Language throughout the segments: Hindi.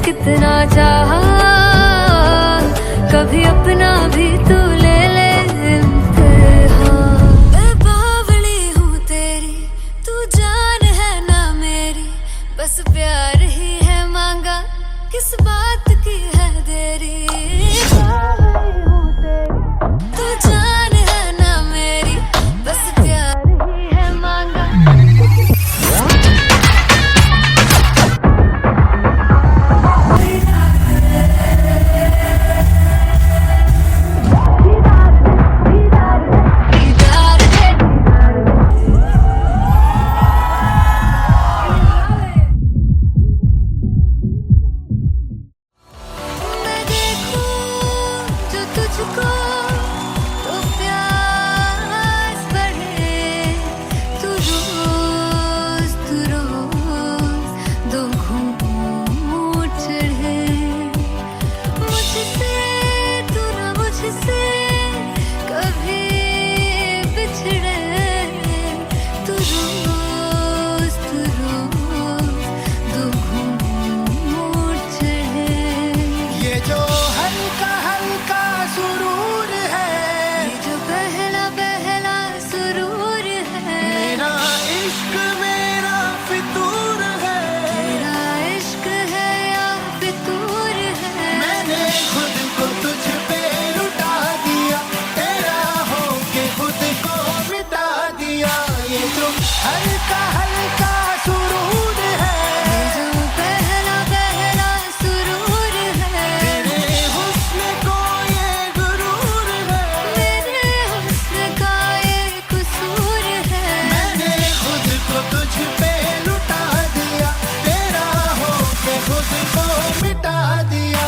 कितना चाहा, कभी अपना भी तू ले ले इम्तिहान। मैं बावली हूँ तेरी, तू जान है ना मेरी, बस प्यार ही है मांगा, किस बात की है देरी। बावली हूँ तेरी, तू जान है ना मेरी, बस प्यार ही है मांगा। मैं देखूं जो तुझको तो प्यास बढ़े, तू रोज दो घूंट चढ़े। मुझसे तू ना मुझसे कभी बिछड़े, तू रोज दो घूंट चढ़े। ये जो हल्का हल्का सुरूर है, ये जो पहला पहला सुरूर है, मेरा इश्क मेरा फितूर है। तेरा इश्क है या फितूर है। मैंने खुद को तुझ पे लुटा दिया, तेरा होके खुद को मिटा दिया। ये जो हल्का हल्का सुरूर है, ये जो पहला पहला सुरूर है, तेरे हुस्न को ये गुरूर है। मेरे हुस्न का ये कसूर है। मैंने खुद को तुझ पे लुटा दिया, तेरा होके खुद को मिटा दिया।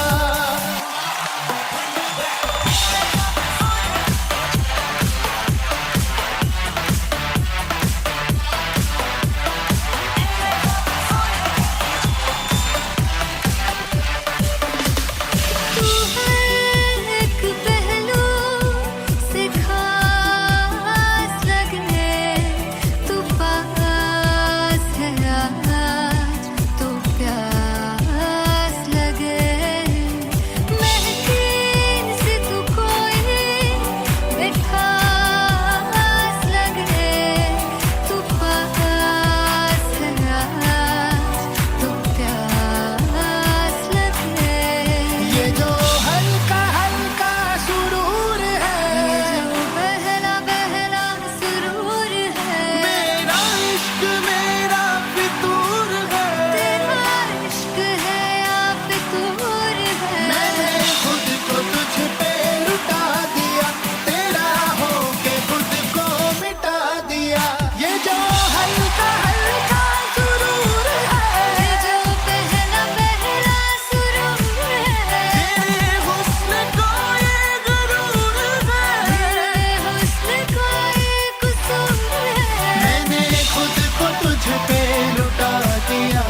तू है एक पहलू से खास लगे, तू पास है आज तो प्यास लगे। महकी से तू कोई मिठास लगे, तू पास है आज तो प्यास लगे। ये जो हल्का हल्का सुरूर है, ये जो पहला पहला सुरूर है, मेरा इश्क मेरा फितूर है। तेरा इश्क है या फितूर है। मैंने खुद को तुझ पे लुटा दिया, तेरा होके खुद को मिटा दिया। ये जो हल्का हल्का सुरूर है, ये जो पहला पहला सुरूर है, तेरे हुस्न को ये गुरूर है। मेरे हुस्न का ये कसूर है। मैंने खुद को तुझ पे लुटा दिया,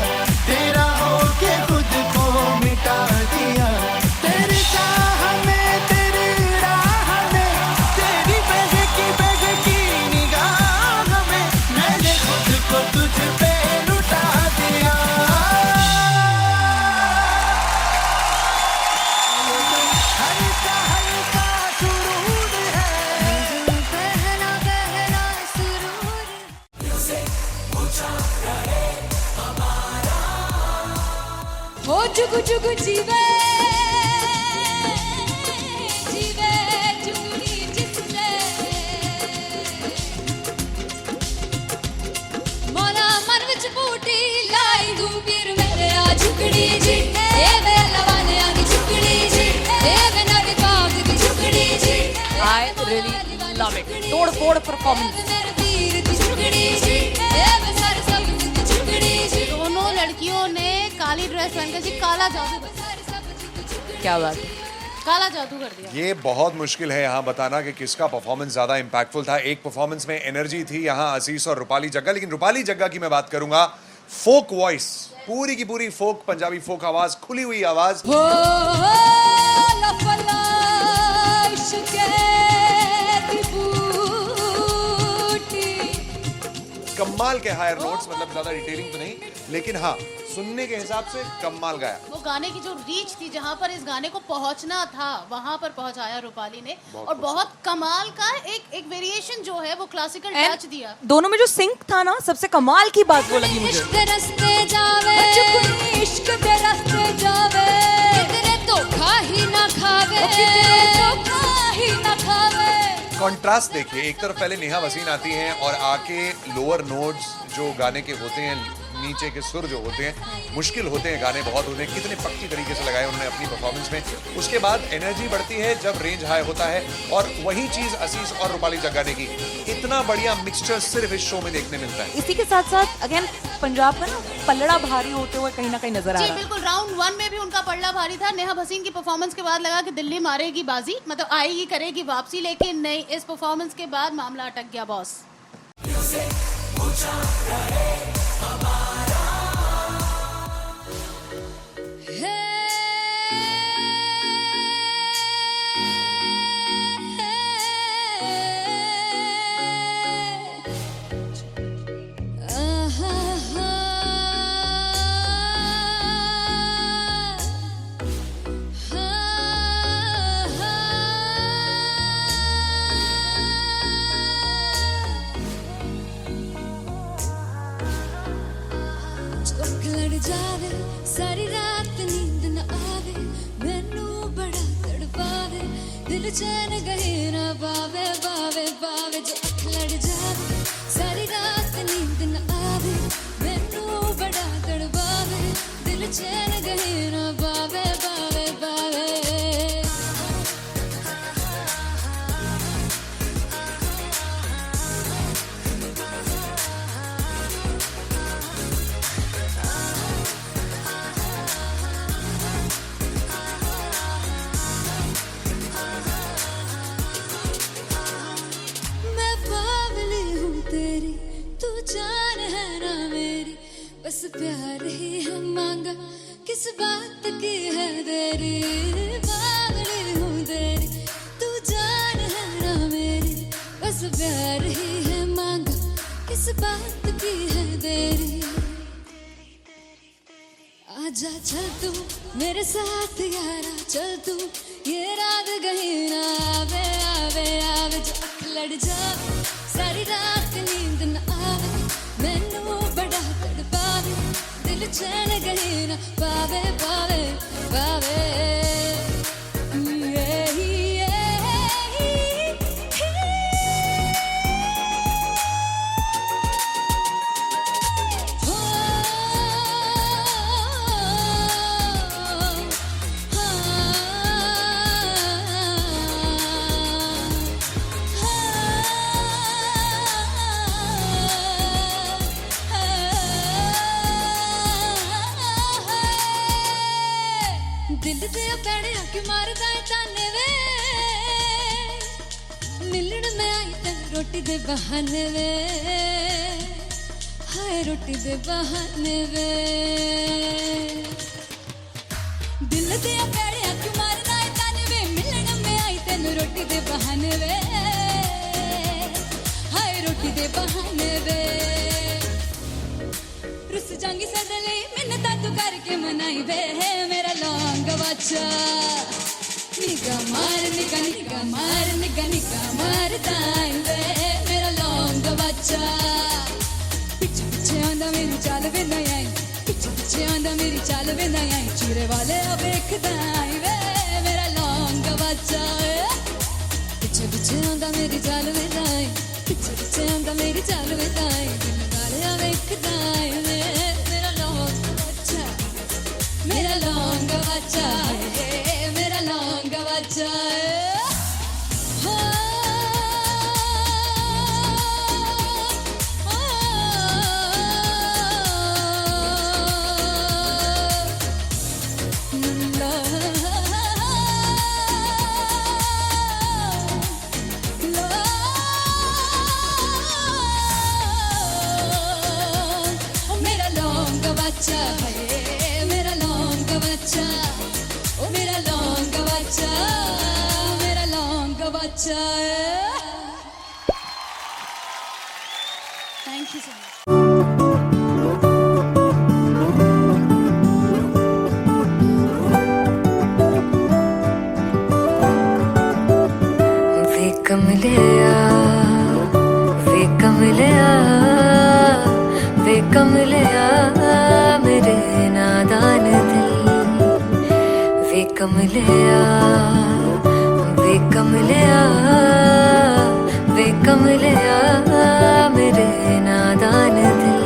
तेरा होके खुद को मिटा दिया। तेरी चाह में तेरी राह में, तेरी बहकी निगाह में, मैंने खुद को तुझ पे लुटा दिया। हल्का हल्का सुरूर है, ये जो पहला पहला सुरूर है। वो जुगु जुगु जीवे जीवे जुगनी जिससे मोला मन विच बूटी लाई तू पीर मेरे आ झुकड़ी जी, ए वे लवाने आगी झुकड़ी जी, ए वे नदी बाग दी झुकड़ी जी। I really love it. तोड़ फोड़ परफॉर्मेंस। मेरे पीर दी झुकड़ी जी, ए वे सारे सब दी झुकड़ी जी। दोनों लड़कियों ने काली ड्रेस पहनकर जी काला जादू क्या बात है। काला जादू कर दिया। ये बहुत मुश्किल है यहाँ बताना कि किसका परफॉर्मेंस ज्यादा इम्पैक्टफुल था। एक परफॉर्मेंस में एनर्जी थी यहाँ असीस और रूपाली जग्गा, लेकिन रूपाली जग्गा की मैं बात करूंगा, फोक वॉइस, पूरी की पूरी फोक, पंजाबी फोक आवाज, खुली हुई आवाज। हो लफला इश्क़ की बूटी। कमाल के हायर नोट्स, मतलब ज्यादा डिटेलिंग तो नहीं, लेकिन हाँ सुनने के हिसाब से कमाल गाया। वो वो गाने की जो रीच थी, जहाँ पर इस गाने को पहुंचना था वहां पर पहुंचाया रूपाली ने, और बहुत कमाल का एक वेरिएशन जो है वो क्लासिकल टच दिया। दोनों में जो सिंक था ना, सबसे कमाल की बात वो लगी मुझे। इश्क दे रस्ते जावे, इश्क दे रस्ते जावे, कितने धोखा ही ना खावे, कितने धोखा ही ना खावे। कॉन्ट्रास्ट देखिए, एक तरफ पहले नेहा वसीम आती हैं और आके लोअर नोट्स जो गाने के होते हैं, नीचे के सुर जो होते हैं, मुश्किल होते हैं, गाने बहुत होते हैं, कितने पक्की तरीके से लगाए उन्होंने अपनी परफॉर्मेंस में। उसके बाद एनर्जी बढ़ती है जब रेंज हाई होता है, और वही चीज असीस और रूपाली जग्गा ने की। इतना बढ़िया मिक्सचर सिर्फ इस शो में देखने मिलता है। इसी के साथ साथ अगेन पंजाब का ना पलड़ा भारी होते हुए कहीं ना कहीं नजर आ जी रहा है। बिल्कुल, राउंड 1 में भी उनका पलड़ा भारी था। नेहा भसीन की परफॉर्मेंस के बाद लगा कि दिल्ली मारेगी बाजी, मतलब आएगी, करेगी वापसी, लेकिन नहीं, इस परफॉर्मेंस के बाद मामला अटक गया बॉस। चौक लड़ जावे, सारी रात नींद न आवे, मैनू बड़ा तड़पावे, दिल चैन गहे ना पावे, पावे पावे। जो अख लड़ जावे, सारी रात नींद न आवे, मैनू बड़ा तड़पावे, दिल चैन गहे ना पावे, पावे पावे। मैं बावली हूँ तेरी, तू जान है ना मेरी, बस प्यार ही है मांगा, किस बात की है देरी। बावली हूँ तेरी, तू जान है ना मेरी, बस प्यार ही है मांगा, किस बात की है देरी। आजा चल तू मेरे साथ यारा, चल तू ये रात कहीं ना आवे, आवे आवे। जो अख लड़ जावे, सारी रात नींद न आवे, मैनू बड़ा तड़पावे, दिल चैन कहीं ना पावे, पावे पावे। दिल दे पैड़े आके मारदा है ताने वे, मिलन में आई तन रोटी दे बहाने वे, हाय रोटी दे बहाने वे। दिल दे पैड़े आके मारदा है ताने वे, मिलन में आई तन रोटी दे बहाने वे, हाय रोटी दे बहाने वे। रुस जांगी सदले मिन्नता तू करके मनाई वे, मेरा लौंग बच्चा। निगा मार निगा निगा मार निगा निगा मार दाई वे, मेरा लौंग बच्चा। पीछे पीछे आंदा मेरी चाल वे ना आई, पीछे पीछे आंदा मेरी चाल वे ना आई, चूरे वाले वेखदा आई वे, मेरा लौंग बच्चा। पीछे पीछे आंदा मेरी चाल वे ना आई, पीछे पीछे आंदा मेरी चाल वे ना आई, दिल वाले वेखदा आई वे, मेरा लौंग बच्चा, मेरा लौंग बच्चा है, मेरा लौंग बच्चा है। मेरा लौंग बच्चा है, मेरा लौंग बच्चा, ओ मेरा लौंग बच्चा, मेरा लौंग बच्चा है। Thank you so much. कमलिया वे कमलिया वे कमलिया मेरे नादान दिल वे कमलिया वे कमलिया वे कमलिया मेरे नादान दिल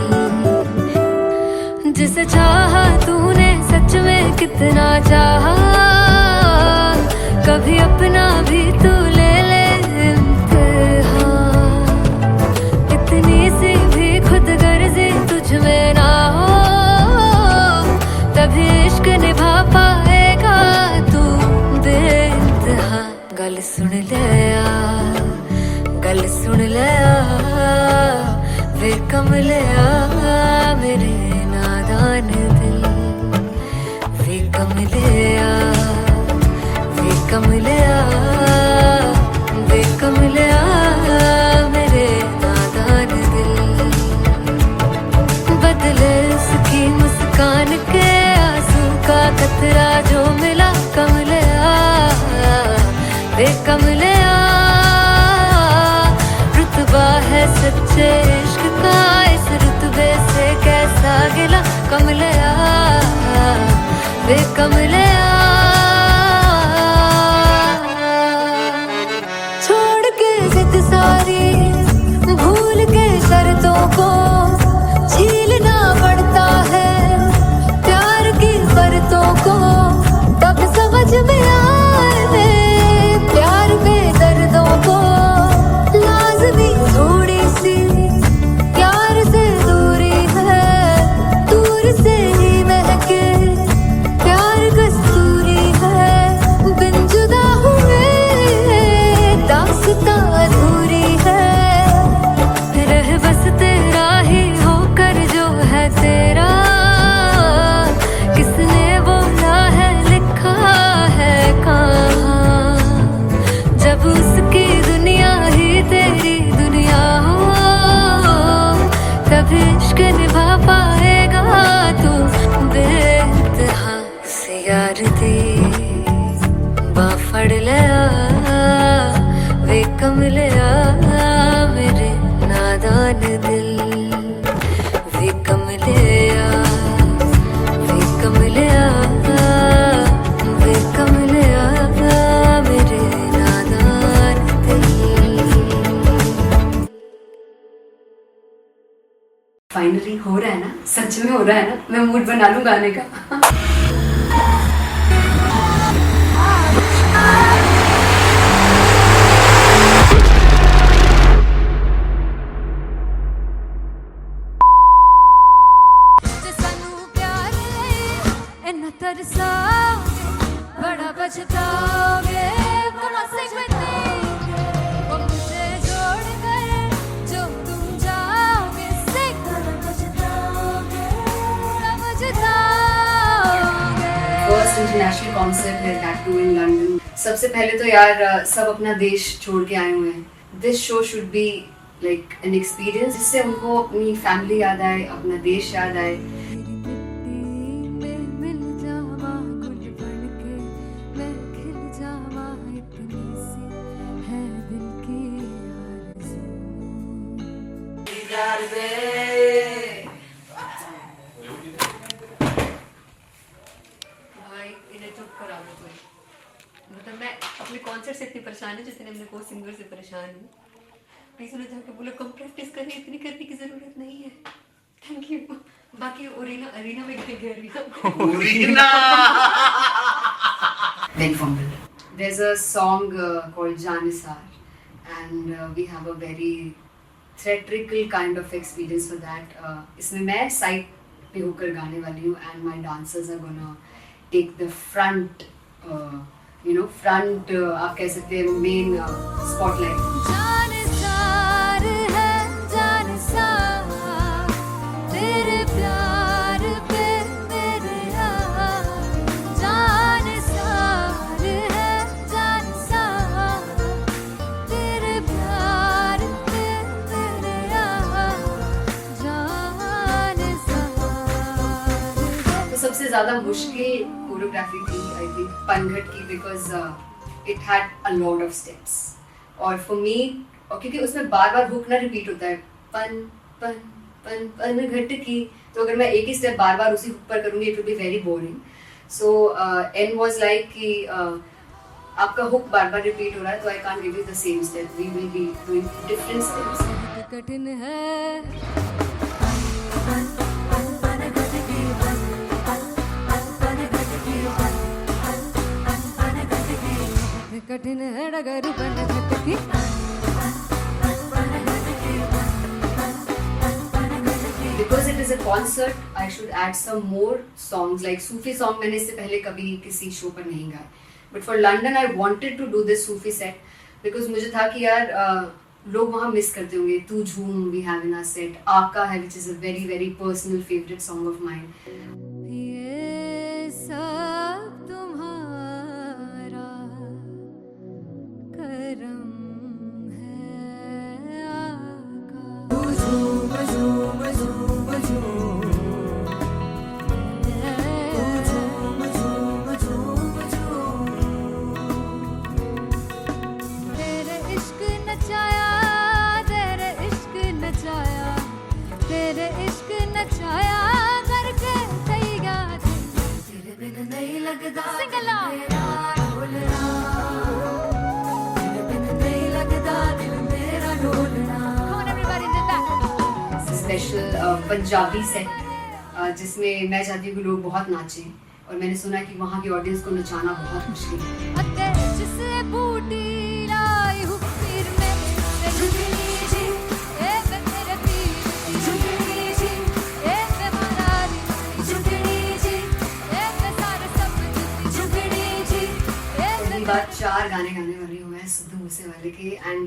जिसे चाहा तूने सच में कितना चाहा कभी अपना भी तू ले ले इम्तिहान इतनी सी भी खुद गर्जी तुझ में ना हो तभी इश्क निभा पाएगा तू बेइंतहा गल सुन ले गल सुन ले वे कमलिया मेरे नादान दिल वे कमलिया वे कमलिया वे कमलिया मेरे नादान दिल बदले उसकी मुस्कान के आंसू का कतरा जो मिला कमलिया वे कमलिया रुतबा है सच्चे इश्क का इस रुतबे से कैसा गिला कमलिया वे कमलिया छोड़ के जिद सारी भूल के शर्तों को झीलना पड़ता है प्यार की शर्तों को तब समझ में आए प्यार के दर्दों को लाज़मी थोड़ी सी प्यार से दूरी है दूर से ही महके प्यार कस्तूरी है बिन जुदा हुए दास्तां अधूरी है रह बस तेरा ही होकर जो है तेरा किसने बोला है लिखा है कहाँ जब उसकी दुनिया ही तेरी दुनिया हो तब इश्क निभा पाएगा तू बेइंतहा से यार दी बाफड़ लिया वे कमलिया मेरे नादान दिल वे कमलिया वे कमलिया वे कमलिया मेरे नादान दिल फाइनली हो रहा है ना सच में हो रहा है ना मैं मूड बना लूं गाने का जे सानू प्यार इन्ना तरसा बड़ा पछताओगे मुनासिब में तेरे वो मुझे छोड़ कर जो तुम जाओगे से बड़ा पछताओगे फर्स्ट इंटरनेशनल कॉन्सर्ट है दैट टू इन लंदन सबसे पहले तो यार सब अपना देश छोड़ के आए हुए हैं this show should be like an experience जिससे उनको अपनी फैमिली याद आए अपना देश याद आए मिल जावा गुल बन के मैं खिल जावा इतनी सी है दिल की आरज़ू भाई इन्हें चुप करा दो कोई मतलब मैं अपने कॉन्सर्ट से इतनी परेशान हूँ जितने अपने को सिंगर से परेशान हूँ प्लीज उन्हें जाके बोलो कम प्रैक्टिस करनी इतनी करने की जरूरत नहीं है थैंक यू बाकी अरीना में गए arena Then fumble. There's a song called Janisar and we have a very theatrical kind of experience for that. इसमें मैं साइड पे होकर गाने वाली हूँ and my dancers are gonna take the front, front आप कह सकते हैं main spotlight. जानसार है जानसार तेरे प्यार पे मेरे यार जानसार है जानसार तेरे प्यार पे मेरे यार जानसार तो सबसे ज़्यादा मुश्किल कोरियोग्राफी थी आई थिंक पनघट की because it had a lot of steps और फॉर मी, और क्योंकि उसमें बार बार हुक ना रिपीट होता है, पन पन पन पन घट की, तो अगर मैं एक ही स्टेप बार बार उसी हुक पर करूँगी it will be very boring. So an was like कि आपका हुक बार बार रिपीट हो रहा है तो I can't give you the same step, we will be doing different steps. कठिन है कठिन है डगर बन घटकी. Because it is a concert, I should add some more songs like Sufi song. मैंने इससे पहले कभी किसी शो पर नहीं गाए. But for London, I wanted to do this Sufi set because मुझे था कि यार लोग वहाँ मिस करते होंगे. तू झूम we have in our set. आका है which is a very very personal favorite song of mine. ये सब तुम्हारा करम है आका. तेरे इश्क नचाया, तेरे इश्क नचाया, तेरे इश्क नचाया करके तैयार. तेरे बिन नहीं लगता सिंगला ढोलना, तेरे बिन नहीं लगता दिल मेरा ढोलना. Come on everybody do that. Special Punjabi set जिसमें मैं चाहती हूँ कि लोग बहुत नाचें, और मैंने सुना कि वहाँ की ऑडियंस को नचाना बहुत मुश्किल है. अते जिसे बूटी लाई हूँ पीर में झुकनी जी, ए वे मेरे पीर झुकनी जी, ए वे मरारी झुकनी जी, ए वे सारे सब झुकनी जी, ए वे पहली बार 4 गाने गाने वाली हूँ मैं सिद्धू मूसेवाले के. And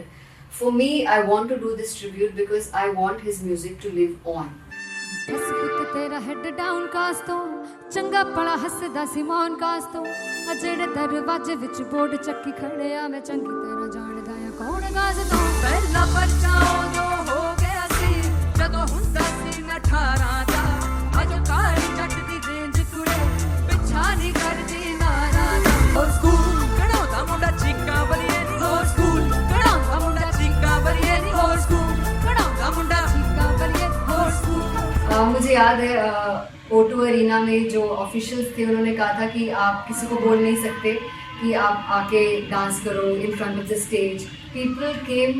for me I want to do this tribute because I want his music to live on. बस पुत तेरा हेड डाउन कास तो चंगा पड़ा हसदा सिमोन कास तो अजड़े दरवाजे विच बोर्ड चक्की खड़े आ मैं चंगी तरह जानदा आ कौन गाज तो. पहला बच्चा जो हो गया सी जदों हुंदा सी मैं 18 दा अज काली जट दी रेंज कुड़े पिछा नहीं करदी नारा दा. हो स्कूल कढ़ाउंदा मुंडा चीका बलिए नी, हो स्कूल कढ़ाउंदा मुंडा चीका बलिए नी, हो स्कूल कढ़ाउंदा मुंडा चीका बलिए, हो स्कूल. मुझे याद है O2 अरीना में जो ऑफिशियल्स थे उन्होंने कहा था कि आप किसी को बोल नहीं सकते कि आप आके डांस करो in front of the stage. People came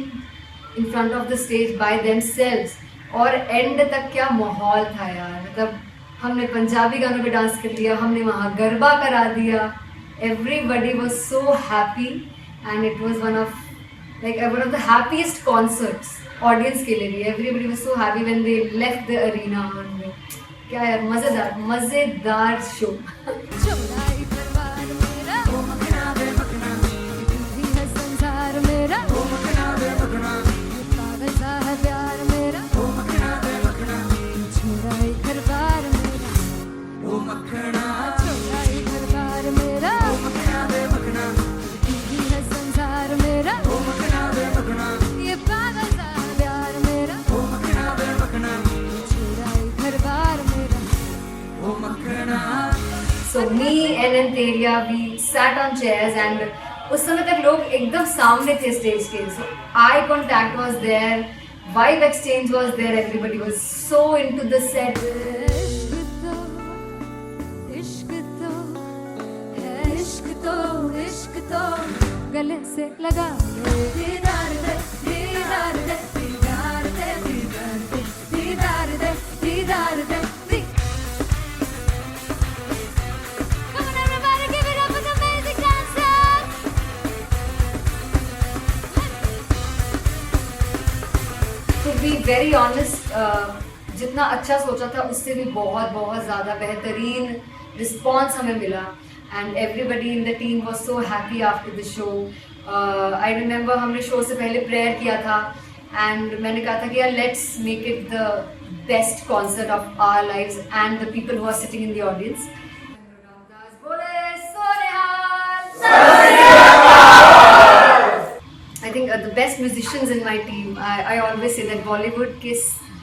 in front of the stage by themselves, और एंड तक क्या माहौल था यार. मतलब हमने पंजाबी गानों पे डांस कर लिया, हमने वहाँ गरबा करा दिया. Everybody was so happy and it was one of the happiest concerts audience के लिए भी. Everybody was so happy when they left the arena. क्या यार मजेदार शो. चौड़ाई परिवार मेरा ओ मखना बे मखना, भी है संसार मेरा ओ मखना बे मखना, पागल सा है प्यार मेरा ओ मखना बे मखना, चौड़ाई परिवार मेरा ओ मखना, चौड़ाई परिवार मेरा ओ मखना बे मखना, भी है संसार मेरा ओ मखना बे मखना, ये पागल सा है प्यार मेरा ओ मखना बे मखना, चौड़ाई परिवार मेरा. So me and Anteria, we sat on chairs and उस समय तक लोग एकदम सामने थे स्टेज के. So eye contact was there, vibe exchange was there, everybody was so into the set. इश्क तो है, इश्क तो इश्क तो गले से लगा ले. दीदार दे दीदार दे दीदार दे दीदार दे दीदार दे. Come on everybody, give it up for the amazing dancers. To be very honest, जितना अच्छा सोचा था उससे भी बहुत बहुत ज़्यादा बेहतरीन रिस्पॉन्स हमें मिला. And everybody in the team was so happy after the show. I remember हमने शो से पहले प्रेयर किया था एंड मैंने कहा था कि यार let's make it the best concert of our lives and the people who are sitting in the audience. I think the best musicians in my team, I always say that Bollywood के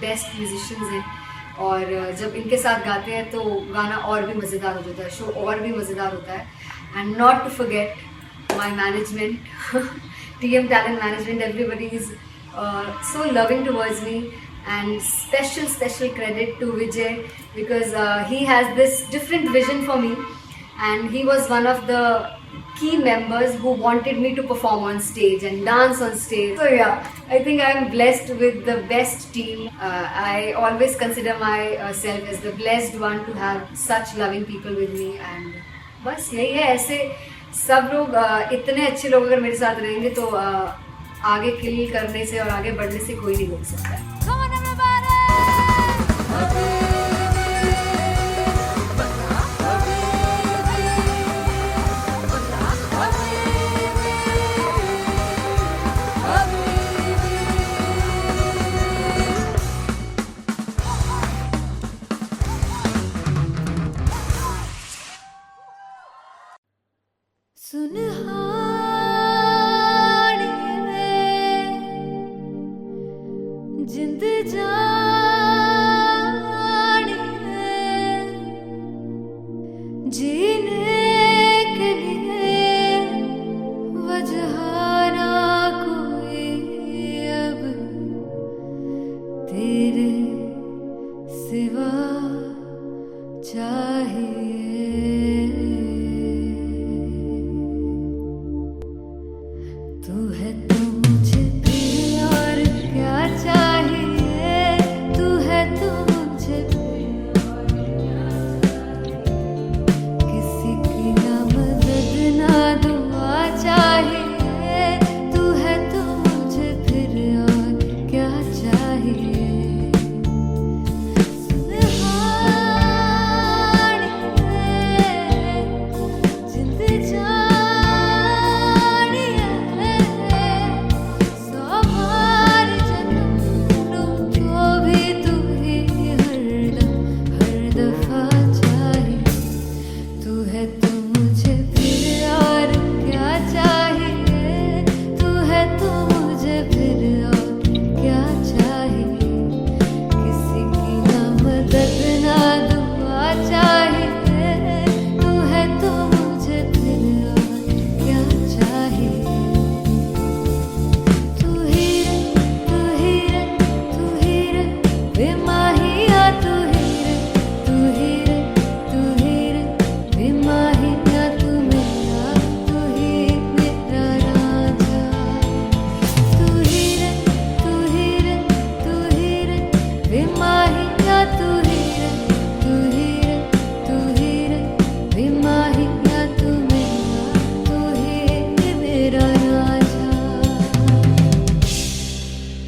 best musicians हैं, और जब इनके साथ गाते हैं तो गाना और भी मज़ेदार हो जाता है, शो और भी मज़ेदार होता है. And not to forget my management TM Talent Management, everybody is so loving towards me. And special credit to Vijay because he has this different vision for me, and he was one of the key members who wanted me to perform on stage and dance on stage. So yeah, I think I'm blessed with the best team. I always consider myself as the blessed one to have such loving people with me, and बस यही है. ऐसे सब लोग इतने अच्छे लोग अगर मेरे साथ रहेंगे तो आगे किल करने से और आगे बढ़ने से कोई नहीं रोक सकता है. Come on everybody! जिंद जानी है जीने के लिए वजह ना कोई अब तेरे सिवा चाहिए. तू है तो मुझे फिर और क्या चाहिए. तू है तो मुझे फिर और क्या चाहिए. किसी की ना मदद ना दुआ चाहिए. तू है तो मुझे फिर और क्या चाहिए. सुनहानी है जिंद जानी है. सौ बार जन्म लूं तो भी तू ही हरदम हर दफा चाहिए. तू है तो मुझे फिर और क्या चाहिए. तू है तो मुझे फिर और क्या चाहिए. किसी की ना मदद ना दुआ चाहिए. तू है तो मुझे फिर और क्या चाहिए. तू ही रे तू ही रे तू ही रे बेमाहिया. तू ही रे तू ही रे तू ही रे बेमाहिया. तू मेरा तू ही मेरा राजा. तू ही रे तू ही रे तू ही रे बेमाहिया. तू ही रे तू ही रे तू ही रे बेमाहिया. तू मेरा तू ही मेरा राजा.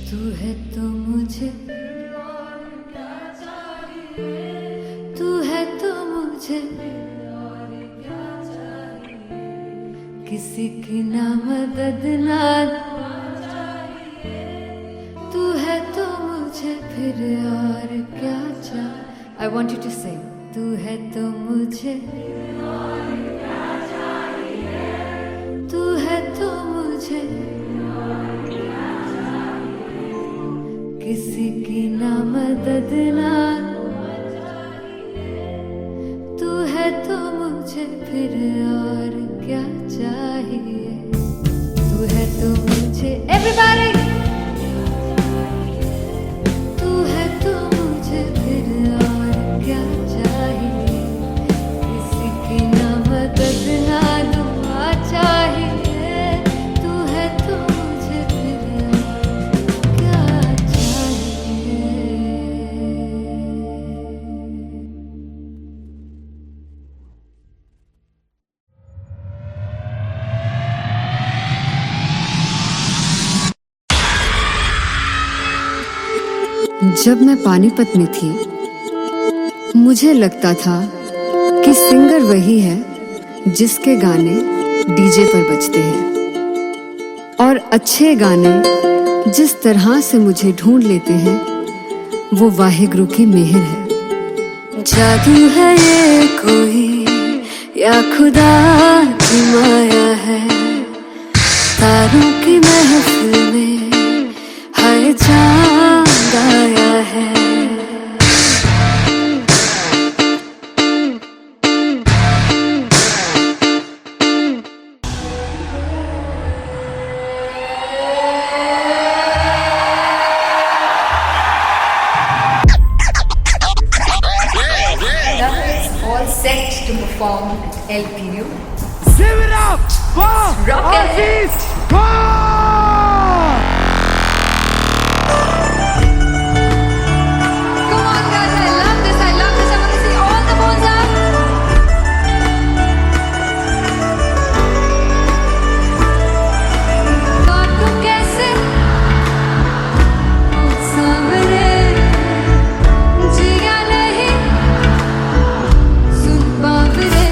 तू है तो मुझे और क्या चाहिए. तू है तो मुझे और क्या चाहिए. किसी की ना मदद ना दुआ चाहिए. तू है तो मुझे फिर और क्या चाहिए. I want you to sing. तू है तो मुझे और क्या चाहिए. तू है तो मुझे किसी की ना मदद ना तू है तो मुझे फिर और क्या चाहिए. तू है तो मुझे everybody. तू है तो मुझे फिर और क्या चाहिए. किसी की ना मदद ना दुआ चाहिए. तू है तो मुझे फिर और क्या चाहिए. जब मैं पानीपत में थी मुझे लगता था कि सिंगर वही है जिसके गाने डीजे पर बजते हैं. और अच्छे गाने जिस तरह से मुझे ढूंढ लेते हैं वो वाहिगुरु की मेहर है. जादू है ये कोई या खुदा की माया है. तारों की महफिल में हाय चांद आया है. perform at LPU. Give it up for Rocket. Aziz Khan! Come on guys, I love this, I love this. I want to see all the phones up. और तुम कैसे सामने जिया नहीं सुन Paware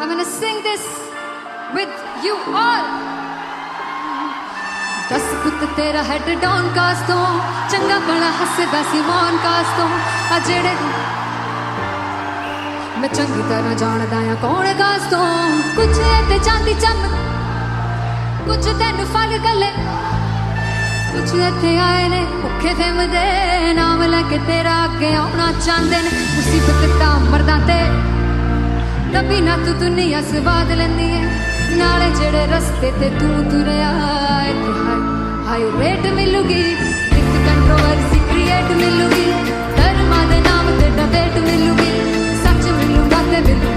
I'm gonna sing this with you all. दस पुत तेरा हेड डाउन कास तो चंगा बड़ा हसदा सी मौन कास तो आ जेड़े मैं चंगी तरह जानदा आ कौन कास तो कुछ ते चांदी चमक कुछ तेन फल गले कुछ इत्थे आए ने भुखे फिमदे नाम लैके तेरा अगे आउणा चाहंदे ने मुसीबत दा मरदा ते तभी ना तू दुनिया स्वाद लेंदी है नाले जेड़े रस्ते ते तू तुरया इत्थे हाई रेट मिलूगी एक कंट्रोवर्सी क्रिएट मिलूगी धर्मा दे नाम ते डिबेट मिलूगी सच मिलूगा ते मिलू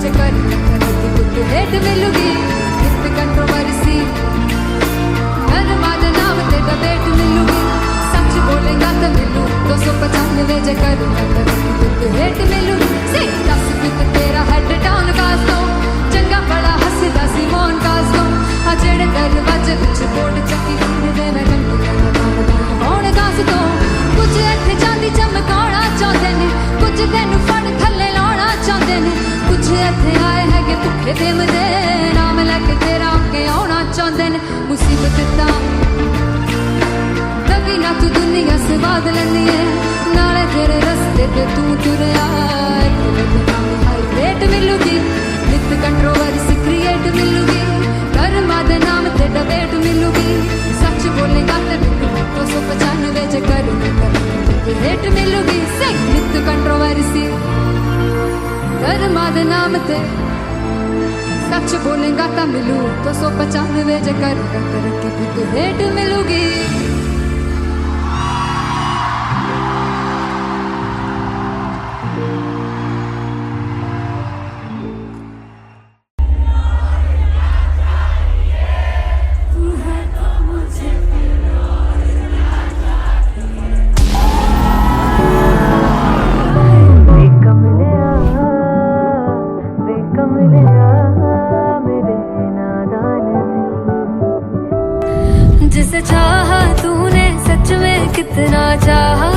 जे कर की कुछ रेट मिलूगी एक कंट्रोवर्सी धर्मा दे नाम ते डिबेट मिलूगी सच बोलेगा तो मिलू 295 जे कर की कुछ रेट मिलूगी से दस पित तेरा हेड डाउन कास तो चंगा बड़ा हसदा सी मौन कास तो आ जेड़े दरवाजे विच बोर्ड चक्की दे मैं कौन कास तो कुछ इत्थे चांदी चमकाउणा चाहंदे ने कुछ तेनू फड़ थल्ले लाउणा चाहंदे ने कुछ इत्थे आए हैगे भुखे फिमदे नाम लैके तेरा अगे आउणा चाहंदे ने मुसीबत दा तभी ना तू दुनिया स्वाद लैंदी है नाले तेरे रस्ते ते तू तुरया हाई रेट मिलूगी नित कंट्रोवर्सी क्रिएट मिलूगी कर्मा दे नाम ते डिबेट मिलूगी सच बोलेगा ते मिलू 295 जे कर रेट मिलूगी से नित कंट्रोवर्सी कर्मा दे नाम ते सच बोलेगा ता मिलू 295 जे कर रेट मिलूगी जिसे चाहा तूने सच में कितना चाहा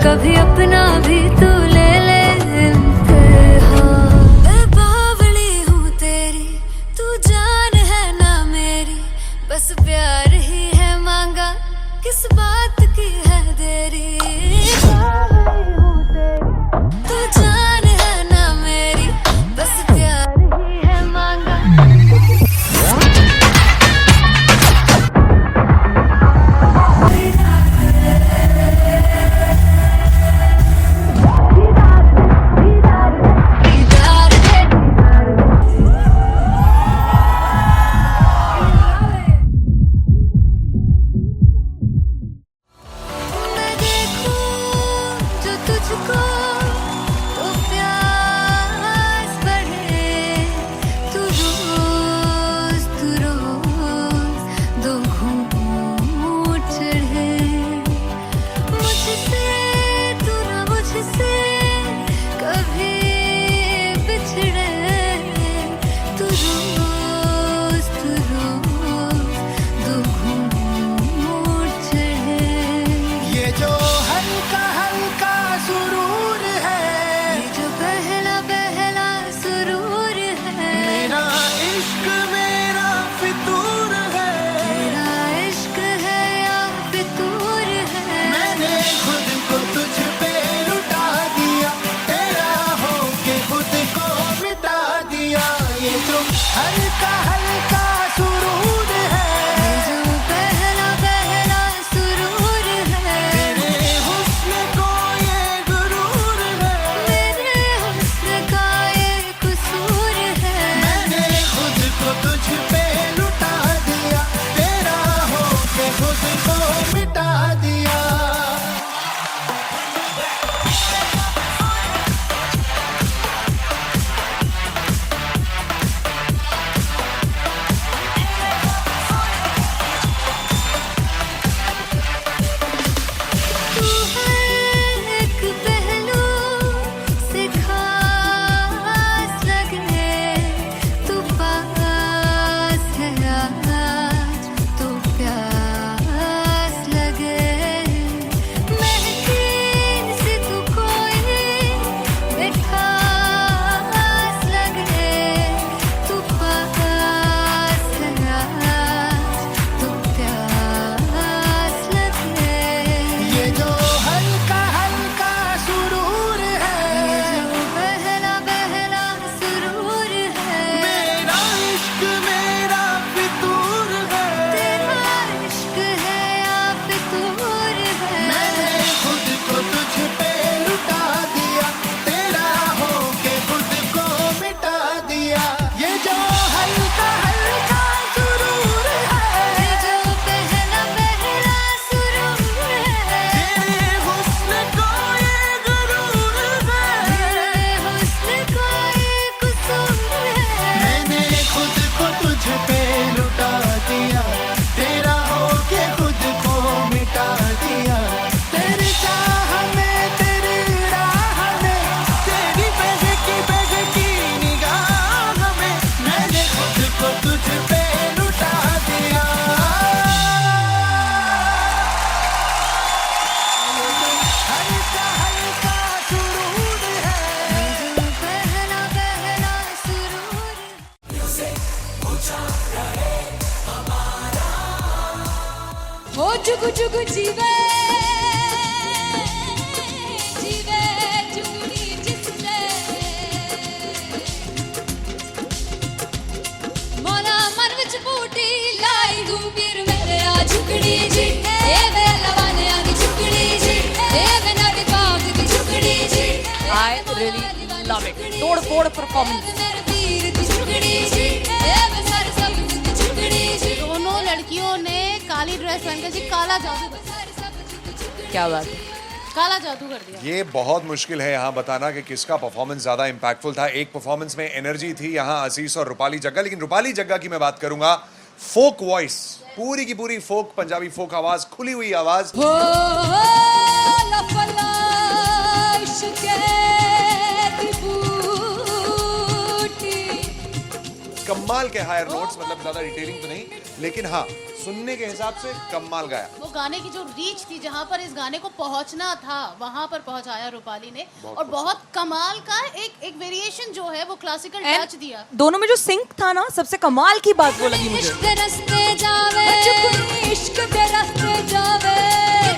कभी अपना भी तू ले ले इम्तिहान मैं बावली हूँ तेरी तू जान है ना मेरी बस प्यार ही है मांगा किस बात की है देरी बावली हूँ तेरी तू जान है ना मेरी बस प्यार ही है मांगा मैं हो जुग जुग जीवे जीवे जुगनी जिसने मौला मन विच बूटी लाई दूबीर मेरे आ झुकड़ी जी ए वे लवाने आ झुकड़ी जी ए वे नदी बाग की झुकड़ी जी I really love it. तोड़ फोड़ परफॉर्मेंस। मेरे वीर की झुकड़ी जी ए वे सारे सब की झुकड़ी जी दोनों लड़कियों ने काली ड्रेस पहनकर जी काला जादू क्या बात है। काला जादू कर दिया। ये बहुत मुश्किल है यहाँ बताना कि किसका परफॉर्मेंस ज्यादा इंपैक्टफुल था। एक परफॉर्मेंस में एनर्जी थी यहाँ असीस और रूपाली जग्गा, लेकिन रूपाली जग्गा की मैं बात करूंगा फोक वॉइस, पूरी की पूरी फोक पंजाबी फोक आवाज, खुली हुई आवाज। हो लफला इश्क़ की बूटी कमाल के हायर नोट्स, मतलब ज्यादा डिटेलिंग तो नहीं, लेकिन हाँ सुनने के हिसाब से कमाल गाया। वो गाने की जो रीच थी, जहाँ पर इस गाने को पहुंचना था वहां पर पहुंचाया रूपाली ने, और बहुत कमाल का एक वेरिएशन जो है वो क्लासिकल टच दिया। दोनों में जो सिंक था ना, सबसे कमाल की बात वो लगी मुझे। इश्क़ दे रस्ते जावे इश्क़ दे रस्ते जावे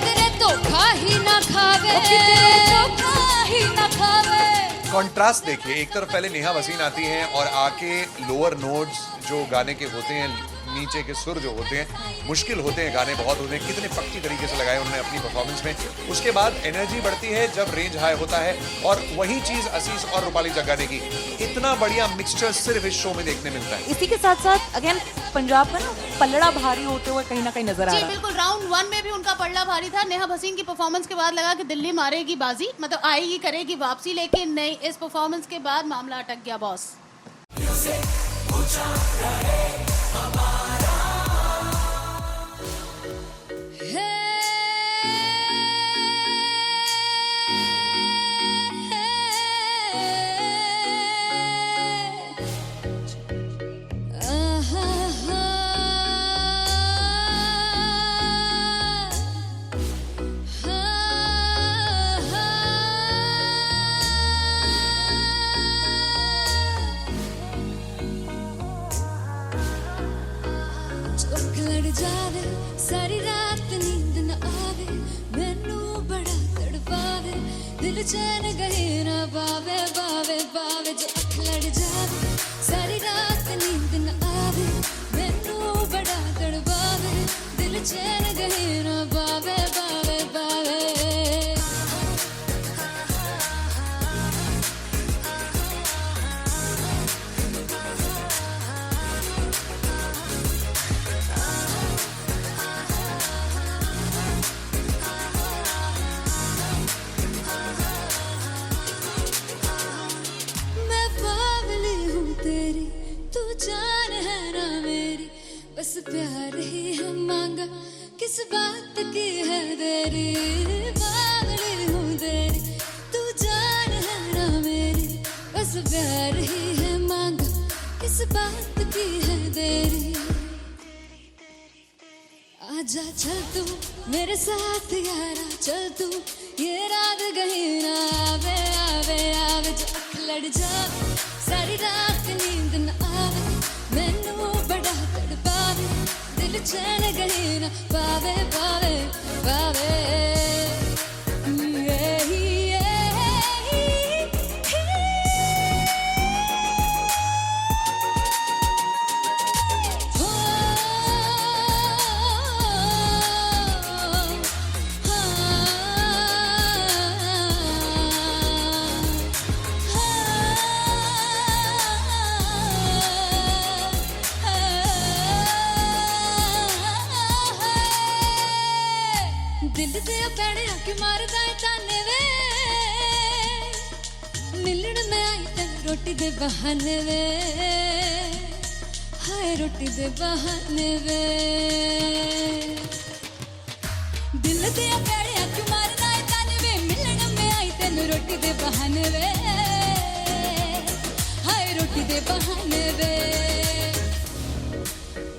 कितने धोखा ही ना खावे कितने धोखा ही ना खावे। कॉन्ट्रास्ट देखिए, एक तरफ पहले नेहा वसीन आती हैं और आके लोअर नोट्स जो गाने के होते हैं, नीचे के सुर जो होते हैं, मुश्किल होते हैं, गाने बहुत होते हैं, कितने पक्की तरीके से लगाए उन्होंने अपनी परफॉर्मेंस में। उसके बाद एनर्जी बढ़ती है जब रेंज हाई होता है, और वही चीज असीस और रूपाली जग्गा ने की। इतना बढ़िया मिक्सचर सिर्फ इस शो में देखने मिलता है। इसी के साथ साथ अगेन पंजाब का ना पलड़ा भारी होते हुए कहीं ना कहीं नजर आ जी रहा है। बिल्कुल, राउंड 1 में भी उनका पलड़ा भारी था। नेहा भसीन की परफॉर्मेंस के बाद लगा कि दिल्ली मारेगी बाजी, मतलब आएगी करेगी वापसी, लेकिन नहीं, इस परफॉर्मेंस के बाद मामला अटक गया बॉस। चौक लड़ जावे सारी रात नींद न आवे मैनू बड़ा तड़पावे दिल चैन गए ना बावे बावे बावे। जो अख लड़ जावे सारी रात नींद न आवे मैनू बड़ा तड़पावे दिल चैन गए ना बावे बावे बावे। मैं बावली हूँ तेरी तू जान है ना मेरी, बस प्यार ही है मांगा किस बात की है देरी। बावली हूँ तेरी तू जान है ना मेरी, बस प्यार ही है मांगा किस बात की है देरी। आजा चल तू मेरे साथ यारा, चल तू ये रात गई ना आवे आवे आवे। जो अख लड़ जावे सारी रात नींद न आवे मैनू बड़ा तड़पावे दिल चैन गई ना पावे पावे पावे। दिल दे पैड़े आके मारदा है ताने वे मिलन में आई तेन रोटी दे बहाने वे हाय रोटी दे बहाने वे। दिल दे पैड़े आके मारदा है ताने वे मिलन में आई तेन रोटी दे बहाने वे हाय रोटी दे बहाने वे।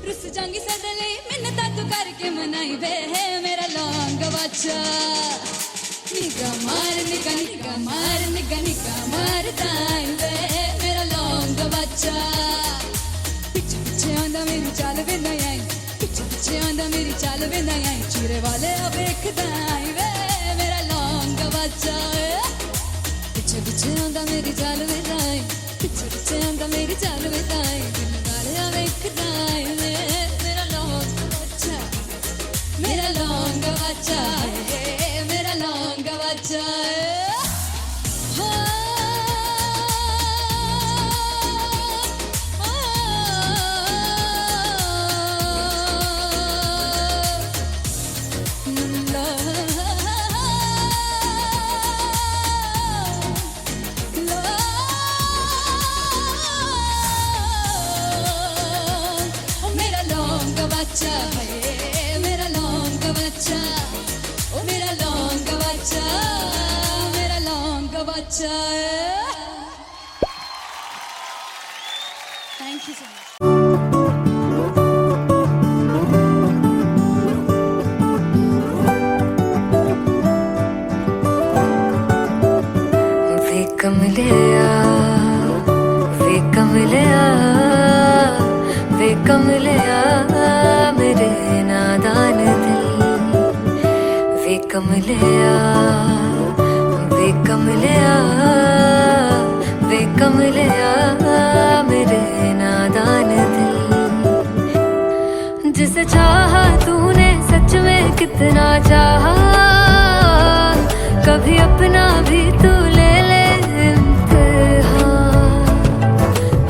रुस जांगी सदले मिन्नता तू करके मनाई वे मेरा लौंग बच्चा। निगा मार निगा निगा मार निगा निगा मार ताई वे मेरा लौंग बच्चा। पीछे पीछे आंदा मेरी चाल वे ना आई पिछे पिछे आंदा मेरी चाल वे ना आई चीरे वाले आ वेखदा आई वे मेरा लौंगा बच्चा पिछे पिछे आंदा मेरी चाल वे ना आई पिछे पिछे आंदा मेरी चाल वे ना आई दिल वाले आ वेखदा आई वे मेरा लौंगा बच्चा मेरा लौंगा बच्चा मेरा लौंगा बच्चा मेरा लौंगा बच्चा मेरा लौंगा बच्चा ओ मेरा लौंगा बच्चा मेरा लौंगा बच्चा थैंक यू सो मच वे कमलिया वे कमलिया वे कमलिया मेरे नादान दिल वे कमलिया वे कमलिया वे कमलिया मेरे नादान दिल जिसे चाहा तूने सच में कितना चाहा कभी अपना भी तू ले ले इम्तिहान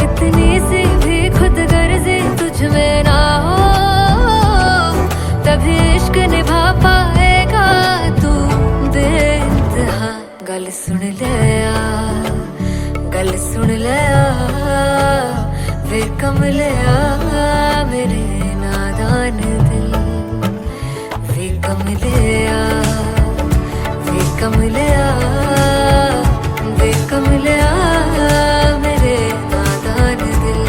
इतनी सी भी खुद गर्जी तुझ में ना हो तभी इश्क निभा पाएगा तू बेइंतहा गल सुन लिया गल सुन लिया वे कमलिया मेरे नादान दिल वे कमलिया वे कमलिया वे कमलिया मेरे नादान दिल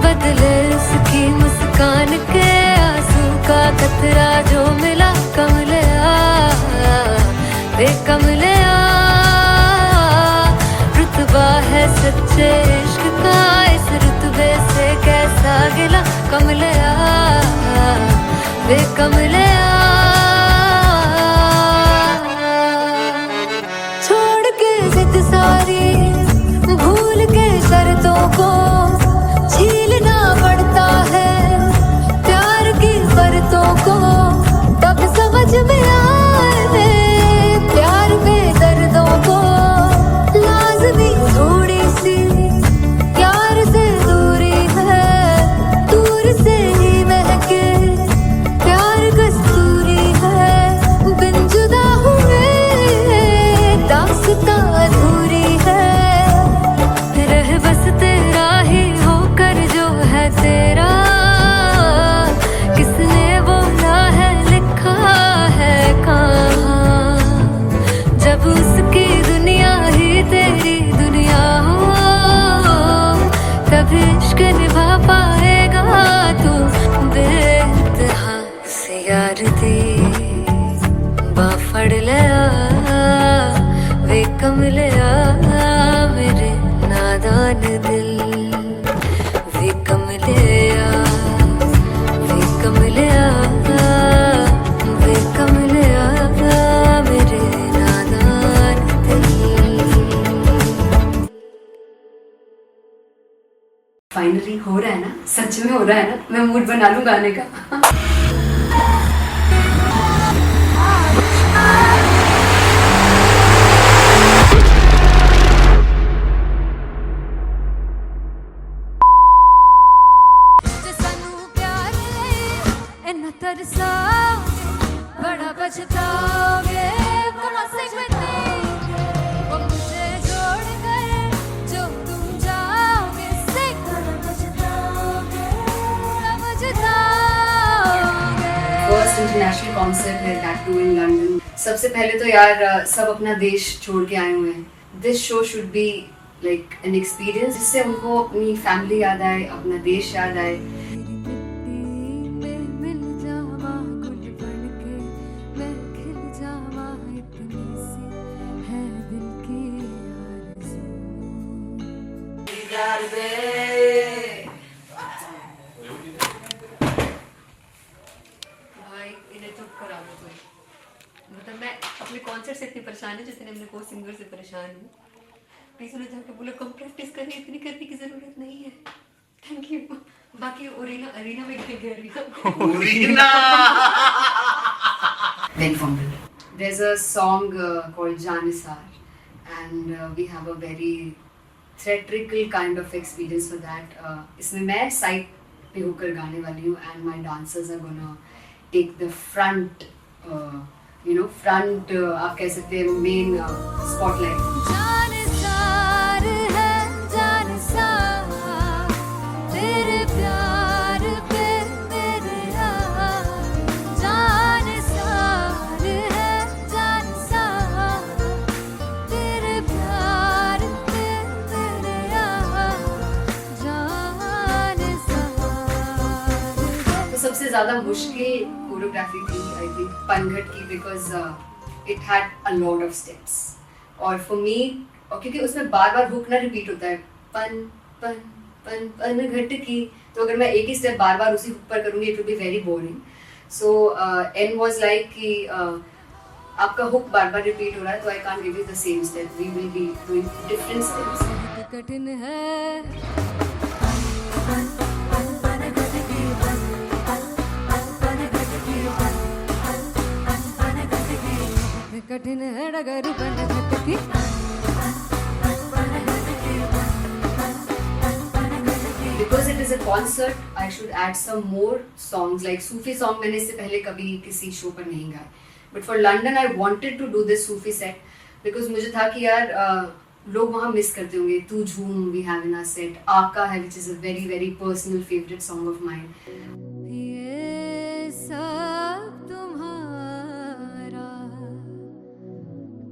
बदले उसकी मुस्कान के आंसू का कतरा जो मिला कमलिया वे कमलिया रुतबा है सच्चे इश्क का इस रुतबे से कैसा गिला कमलिया वे कमलिया छोड़ के जिद सारी भूल के शर्तों को झीलना पड़ता है प्यार की शर्तों को तब समझ में आए प्यार में दर्दों को लाजमी थोड़ी सी प्यार से दूरी है दूर से ही महके प्यार कस्तूरी है बिन जुदा हुए दास्तां अधूरी है रह बस तेरा ही होकर जो है तेरा किसने बोला है लिखा है कहाँ जब उसकी दुनिया ही तेरी दुनिया हो तब इश्क निभा पाएगा तू बेइंतहा से यार दी बाफड़ लिया वे कमलिया मेरे नादान दिल वे कमलिया वे कमलिया वे कमलिया मेरे नादान दिल फाइनली हो रहा है ना सच में हो रहा है ना मैं मूड बना लूं गाने का जे सानू प्यार ले इन्ना तरसा बड़ा पछताओगे कहाँ से बने वो मुझे छोड़ कर जो तुम जाओगे से बड़ा पछताओगे फर्स्ट इंटरनेशनल कॉन्सर्ट है दैट टू इन लंदन सबसे पहले तो यार सब अपना देश छोड़ के आए हुए हैं this show should be like an experience जिससे उनको अपनी फैमिली याद आए अपना देश याद आए डांसर से इतनी परेशान है जितने हमने को सिंगर से परेशान हूँ. प्लीज उन्हें जाके बोलो कम प्रैक्टिस करनी, इतनी करने की जरूरत नहीं है. Thank you. बाकी अरीना में गए arena Then fumble. There's a song called Janisar, and we have a very theatrical kind of experience for that. इसमें मैं साइड पे होकर गाने वाली हूँ, and my dancers are gonna take the front, front आप कह सकते हैं main spotlight. जानसार है जानसार तेरे प्यार पे मेरे यार जानसार है जानसार तेरे प्यार पे मेरे यार जानसार तो सबसे ज़्यादा मुश्किल कोरियोग्राफी थी आई थिंक पनघट की, because it had a lot of steps. और फॉर मी, और क्योंकि उसमें बार बार हुक ना रिपीट होता है, पन पन पन पन घट की, तो अगर मैं एक ही स्टेप बार बार उसी हुक पर करूँगी it will be very boring. So an was like कि आपका हुक बार बार रिपीट हो रहा है, तो I can't give you the same step, we will be doing different steps. कठिन है कठिन है डगर बन घटकी Because it is a concert, I should add some more songs like Sufi song. मैंने इससे पहले कभी किसी शो पर नहीं गाए. But for London, I wanted to do this Sufi set because मुझे था कि यार लोग वहाँ मिस करते होंगे. तू झूम we have in our set. आका है which is a very very personal favorite song of mine. ये सब तुम्हारा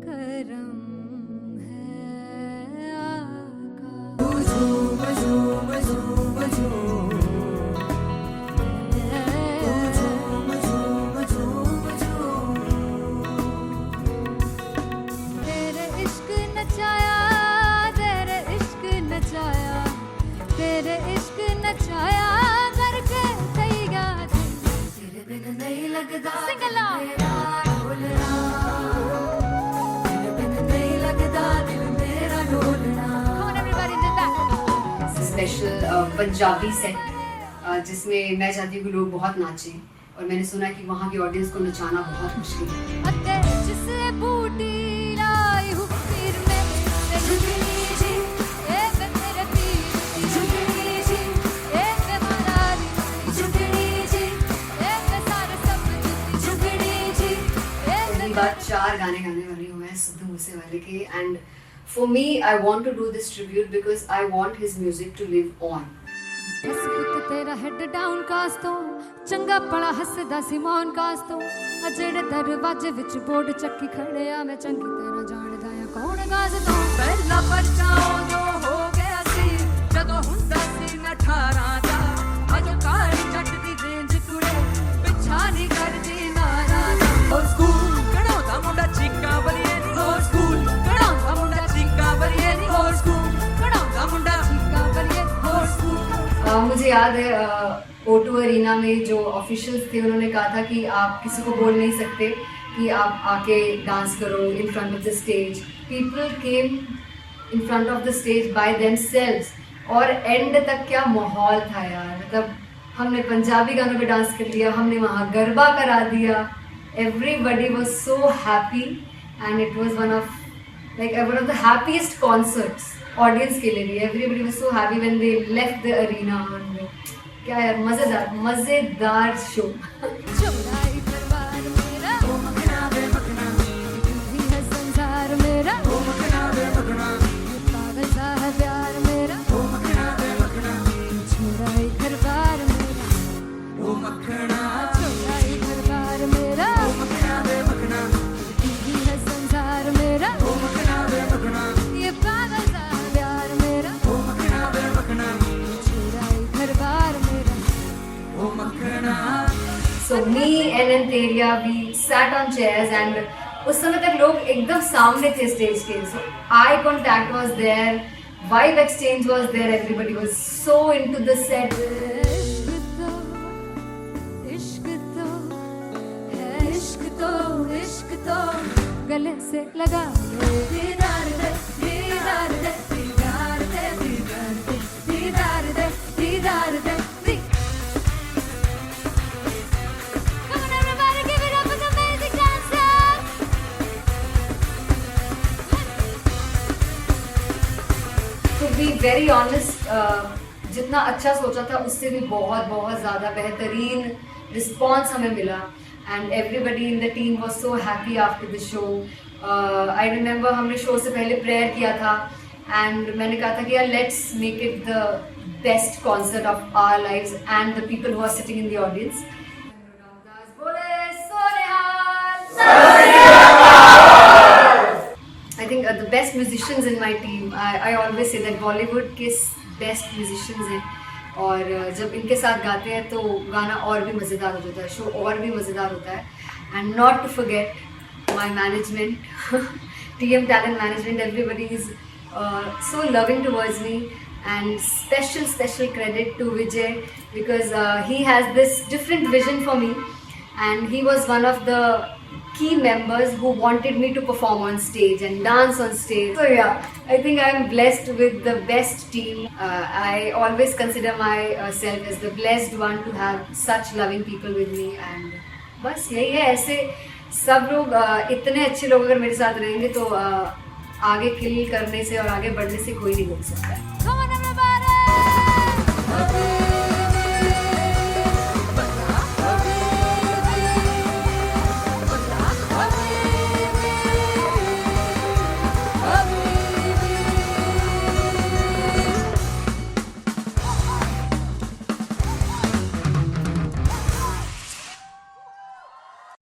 करम है आका तेरे इश्क नचाया तेरे इश्क नचाया तेरे इश्क नचाया करके थैया तेरे बिन नहीं लगदा सिंगला ढोलना तेरे बिन नहीं लगदा दिल मेरा ढोलना. Come on everybody do that. Special Punjabi set जिसमें मैं चाहती हूँ कि लोग बहुत नाचें, और मैंने सुना कि वहाँ की ऑडियंस को नचाना बहुत मुश्किल है. अते जिसे बूटी लाई हूँ पीर में ते झुकनी जी ए वे मेरे पीर की झुकनी जी ए वे मरारी की झुकनी जी ए वे सारे सब की झुकनी जी ए वे पहली बार 4 गाने गाने वाली हूँ मैं सिद्धू मूसेवाले के, and for me I want to do this tribute because I want his music to live on. बस पुत तेरा हेड डाउन कास तो चंगा पड़ा हसदा सिमोन कास तो अजड़े दरवाजे विच बोर्ड चक्की खड़े आ मैं चंगी तेरा जानदा या कौन गाज तो ਪਹਿਲਾ ਬੱਚਾ ਉਦੋਂ ਹੋ ਗਿਆ ਸੀ ਜਦੋਂ ਹੁੰਦਾ ਸੀ ਮੈਂ 18 ਦਾ ਅਜੋ ਕਾਲੀ ਜੱਟ ਦੀ ਰੇਂਜ ਕੁੜੇ ਪਿੱਛਾ ਨਹੀਂ ਕਰਦੀ ਨਾਰਾ ਦਾ ਹੋਰ ਸਕੂਲ ਕਢਾਉਂਦਾ ਮੁੰਡਾ ਚੀਕਾਂ ਬਲੀਏ ਨੀ ਹੋਰ ਸਕੂਲ ਕਢਾਉਂਦਾ ਮੁੰਡਾ ਚੀਕਾਂ ਬਲੀਏ ਨੀ ਹੋਰ ਸਕੂਲ ਕਢਾਉਂਦਾ ਮੁੰਡਾ ਚੀਕਾਂ ਬਲੀਏ ਹੋਰ ਸਕੂਲ. मुझे याद है O2 अरीना में जो ऑफिशियल्स थे उन्होंने कहा था कि आप किसी को बोल नहीं सकते कि आप आके डांस करो in front of the stage. People came in front of the stage by themselves, और एंड तक क्या माहौल था यार. मतलब हमने पंजाबी गानों पे डांस कर लिया, हमने वहाँ गरबा करा दिया. Everybody was so happy and it was one of the happiest concerts audience के लिए भी. Everybody was so happy when they left the arena. क्या यार मजेदार शो. चौराई दरबार मेरा ओ मखना बे मखना भी है संसार मेरा ओ मखना बे मखना पागल सा है प्यार मेरा ओ मखना बे मखना चौराई दरबार मेरा ओ मखना चौराई दरबार मेरा ओ मखना बे मखना भी है संसार मेरा ओ मखना बे मखना ये पागल सा है प्यार मेरा ओ मखना बे मखना चौराई दरबार मेरा. So me and Anteria, we sat on chairs and उस समय तक लोग एकदम सामने थे स्टेज के. So eye contact was there, vibe exchange was there, everybody was so into the set. इश्क तो है इश्क तो गले से लगा लो दीदार दे दीदार दे दीदार दे दीदार दे दीदार दे दीदार दे दी Come on everybody, give it up for the amazing dancers. To be very honest, जितना अच्छा सोचा था उससे भी बहुत बहुत ज़्यादा बेहतरीन रिस्पॉन्स हमें मिला and everybody in the team was so happy after the show. I remember हमने शो से पहले प्रेयर किया था एंड मैंने कहा था कि यार let's make it the best concert of our lives and the people who are sitting in the audience. I think the best musicians in my team, I always say that Bollywood के best musicians हैं और जब इनके साथ गाते हैं तो गाना और भी मज़ेदार हो जाता है, शो और भी मज़ेदार होता है. And not to forget my management, TM Talent Management, everybody is so loving towards me and special credit to Vijay because he has this different vision for me and he was one of the key members who wanted me to perform on stage and dance on stage. So yeah, I think I'm blessed with the best team. I always consider myself as the blessed one to have such loving people with me and बस यही है. ऐसे सब लोग इतने अच्छे लोग अगर मेरे साथ रहेंगे तो आगे किल करने से और आगे बढ़ने से कोई नहीं रोक सकता है.